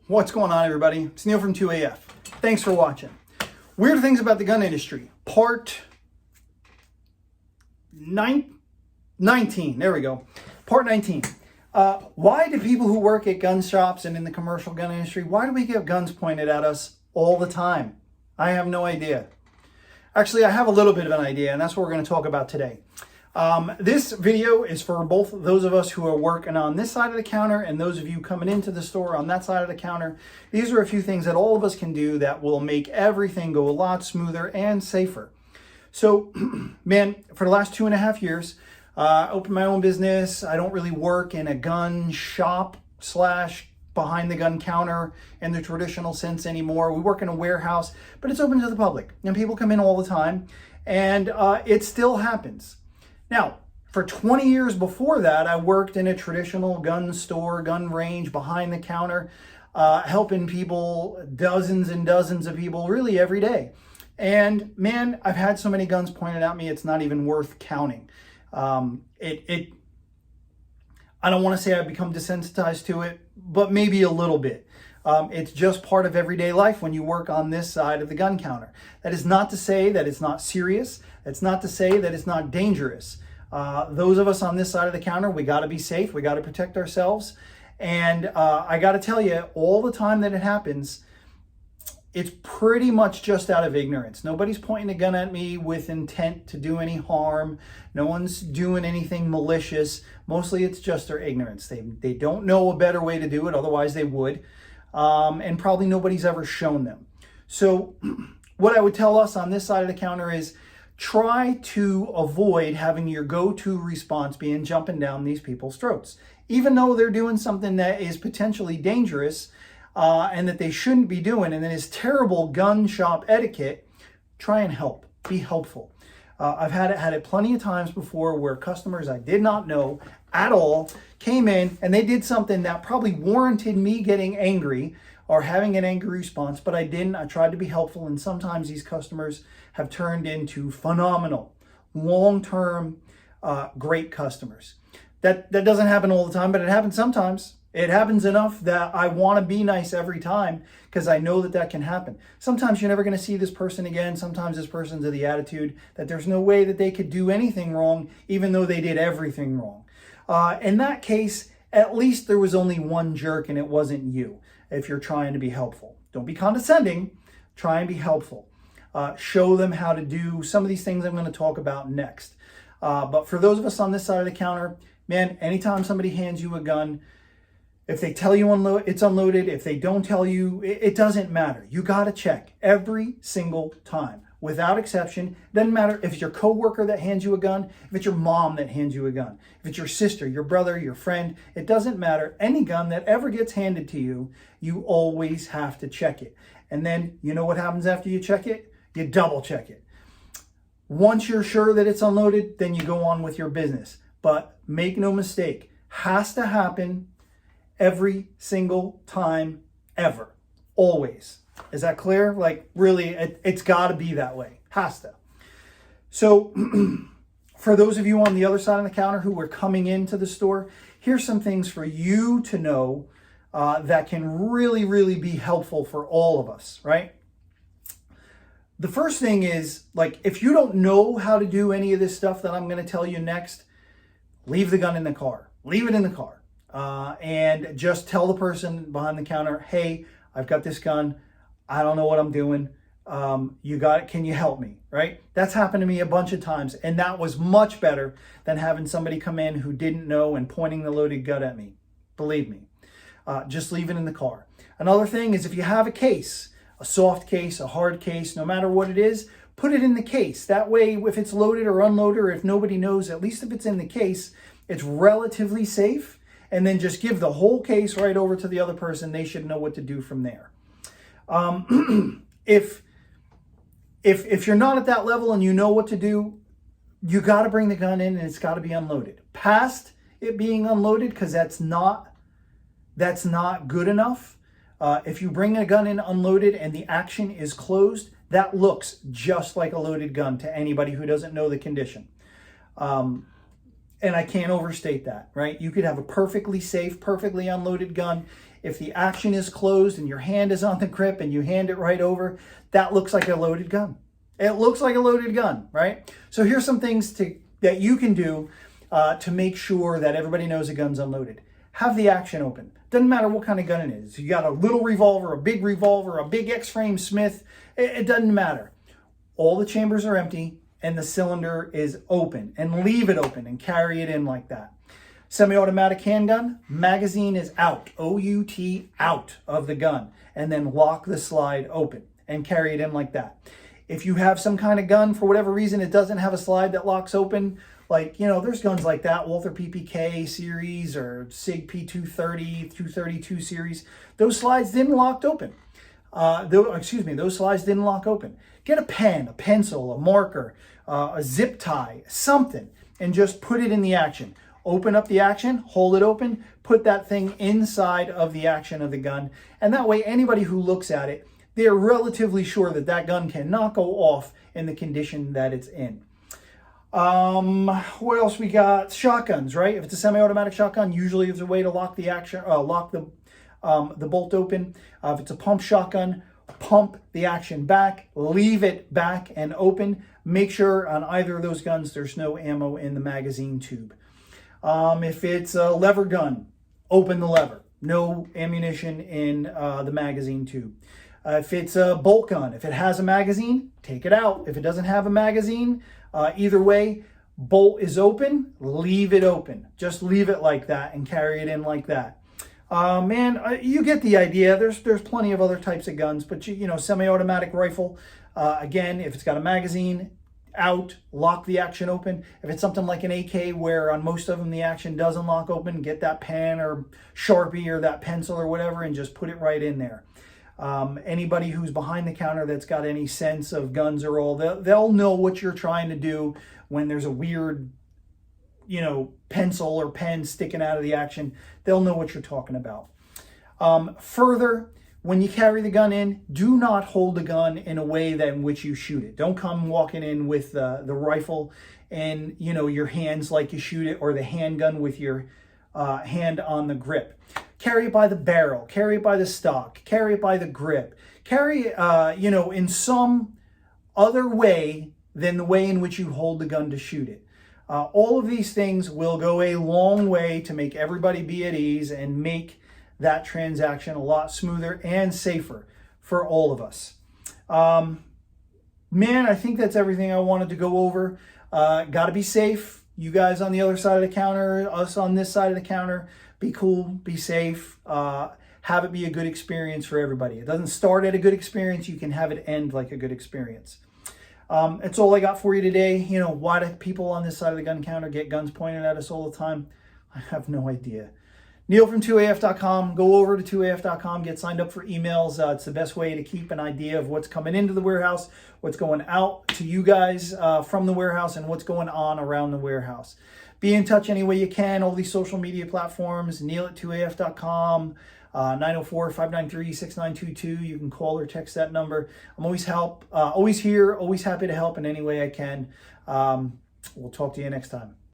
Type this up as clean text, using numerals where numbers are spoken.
What's going on, everybody? It's Neil from 2AF. Thanks for watching. Weird things about the gun industry, part 19. There we go. Part 19. Why do people who work at gun shops and in the commercial gun industry, why do we get guns pointed at us all the time? I have no idea. Actually, I have a little bit of an idea, and that's what we're going to talk about today. This video is for both those of us who are working on this side of the counter and those of you coming into the store on that side of the counter. These are a few things that all of us can do that will make everything go a lot smoother and safer. So, man, for the last 2.5 years, I opened my own business. I don't really work in a gun shop / behind the gun counter in the traditional sense anymore. We work in a warehouse, but it's open to the public and people come in all the time, and it still happens. Now, for 20 years before that, I worked in a traditional gun store, gun range, behind the counter, helping people, dozens and dozens of people, really every day. And man, I've had so many guns pointed at me, it's not even worth counting. I don't want to say I've become desensitized to it, but maybe a little bit. It's just part of everyday life when you work on this side of the gun counter. That is not to say that it's not serious. That's not to say that it's not dangerous. Those of us on this side of the counter, we got to be safe. We got to protect ourselves. And I got to tell you, all the time that it happens, it's pretty much just out of ignorance. Nobody's pointing a gun at me with intent to do any harm. No one's doing anything malicious. Mostly it's just their ignorance. They don't know a better way to do it, otherwise they would. And probably nobody's ever shown them. So what I would tell us on this side of the counter is try to avoid having your go-to response being jumping down these people's throats. Even though they're doing something that is potentially dangerous and that they shouldn't be doing, and that is terrible gun shop etiquette, try and help. Be helpful. I've had it plenty of times before where customers I did not know at all came in and they did something that probably warranted me getting angry or having an angry response, but I didn't. I tried to be helpful, and sometimes these customers have turned into phenomenal, long-term, great customers. That doesn't happen all the time, but it happens sometimes. It happens enough that I want to be nice every time because I know that can happen. Sometimes you're never going to see this person again. Sometimes this person's of the attitude that there's no way that they could do anything wrong, even though they did everything wrong. In that case, at least there was only one jerk and it wasn't you, if you're trying to be helpful. Don't be condescending. Try and be helpful. Show them how to do some of these things I'm going to talk about next. But for those of us on this side of the counter, man, anytime somebody hands you a gun, if they tell you it's unloaded, if they don't tell you, it doesn't matter. You got to check every single time, without exception. Doesn't matter if it's your coworker that hands you a gun, if it's your mom that hands you a gun, if it's your sister, your brother, your friend, it doesn't matter. Any gun that ever gets handed to you, you always have to check it. And then you know what happens after you check it? You double check it. Once you're sure that it's unloaded, then you go on with your business. But make no mistake, has to happen every single time ever. Always. Is that clear? Like, really, it's got to be that way. Has to. So for those of you on the other side of the counter who are coming into the store, here's some things for you to know that can really, really be helpful for all of us, right? The first thing is, like, if you don't know how to do any of this stuff that I'm going to tell you next, leave the gun in the car. Leave it in the car. And just tell the person behind the counter, hey, I've got this gun. I don't know what I'm doing. You got it. Can you help me? Right? That's happened to me a bunch of times. And that was much better than having somebody come in who didn't know and pointing the loaded gun at me. Believe me. Just leave it in the car. Another thing is, if you have a case, a soft case, a hard case, no matter what it is, put it in the case. That way, if it's loaded or unloaded, or if nobody knows, at least if it's in the case, it's relatively safe. And then just give the whole case right over to the other person. They should know what to do from there. If you're not at that level and you know what to do, you got to bring the gun in and it's got to be unloaded. Past it being unloaded, because that's not good enough. If you bring a gun in unloaded and the action is closed, that looks just like a loaded gun to anybody who doesn't know the condition. And I can't overstate that, right? You could have a perfectly safe, perfectly unloaded gun. If the action is closed and your hand is on the grip and you hand it right over, that looks like a loaded gun. It looks like a loaded gun, right? So here's some things that you can do to make sure that everybody knows a gun's unloaded. Have the action open. Doesn't matter what kind of gun it is. You got a little revolver, a big X-frame Smith, it doesn't matter. All the chambers are empty and the cylinder is open, and leave it open and carry it in like that. Semi-automatic handgun, magazine is out, O-U-T, out of the gun, and then lock the slide open and carry it in like that. If you have some kind of gun, for whatever reason, it doesn't have a slide that locks open, like, there's guns like that, Walther PPK series or SIG P230, 232 series. Those slides didn't lock open. Those slides didn't lock open. Get a pen, a pencil, a marker, a zip tie, something, and just put it in the action. Open up the action, hold it open, put that thing inside of the action of the gun, and that way anybody who looks at it, they're relatively sure that that gun cannot go off in the condition that it's in. What else we got? Shotguns, right? If it's a semi-automatic shotgun, usually there's a way to lock the action, lock the bolt open. If it's a pump shotgun, pump the action back, leave it back and open. Make sure on either of those guns there's no ammo in the magazine tube. If it's a lever gun, open the lever. No ammunition in the magazine tube. If it's a bolt gun, if it has a magazine, take it out. If it doesn't have a magazine, either way, bolt is open, leave it open. Just leave it like that and carry it in like that. You get the idea. There's plenty of other types of guns, but semi-automatic rifle, again, if it's got a magazine, out, lock the action open. If it's something like an AK where on most of them the action doesn't lock open, get that pen or Sharpie or that pencil or whatever and just put it right in there. Anybody who's behind the counter that's got any sense of guns or all, they'll know what you're trying to do when there's a weird pencil or pen sticking out of the action. They'll know what you're talking about. Further, when you carry the gun in, do not hold the gun in a way that in which you shoot it. Don't come walking in with the rifle and your hands like you shoot it, or the handgun with your hand on the grip. Carry it by the barrel, carry it by the stock, carry it by the grip. Carry it, in some other way than the way in which you hold the gun to shoot it. All of these things will go a long way to make everybody be at ease and make that transaction a lot smoother and safer for all of us. I think that's everything I wanted to go over. Got to be safe. You guys on the other side of the counter, us on this side of the counter, be cool, be safe, have it be a good experience for everybody. It doesn't start at a good experience. You can have it end like a good experience. That's all I got for you today. Why do people on this side of the gun counter get guns pointed at us all the time? I have no idea. Neil from 2AF.com. Go over to 2AF.com, get signed up for emails. It's the best way to keep an idea of what's coming into the warehouse, what's going out to you guys from the warehouse, and what's going on around the warehouse. Be in touch any way you can. All these social media platforms, Neil at 2AF.com, 904-593-6922. You can call or text that number. I'm always here, always happy to help in any way I can. We'll talk to you next time.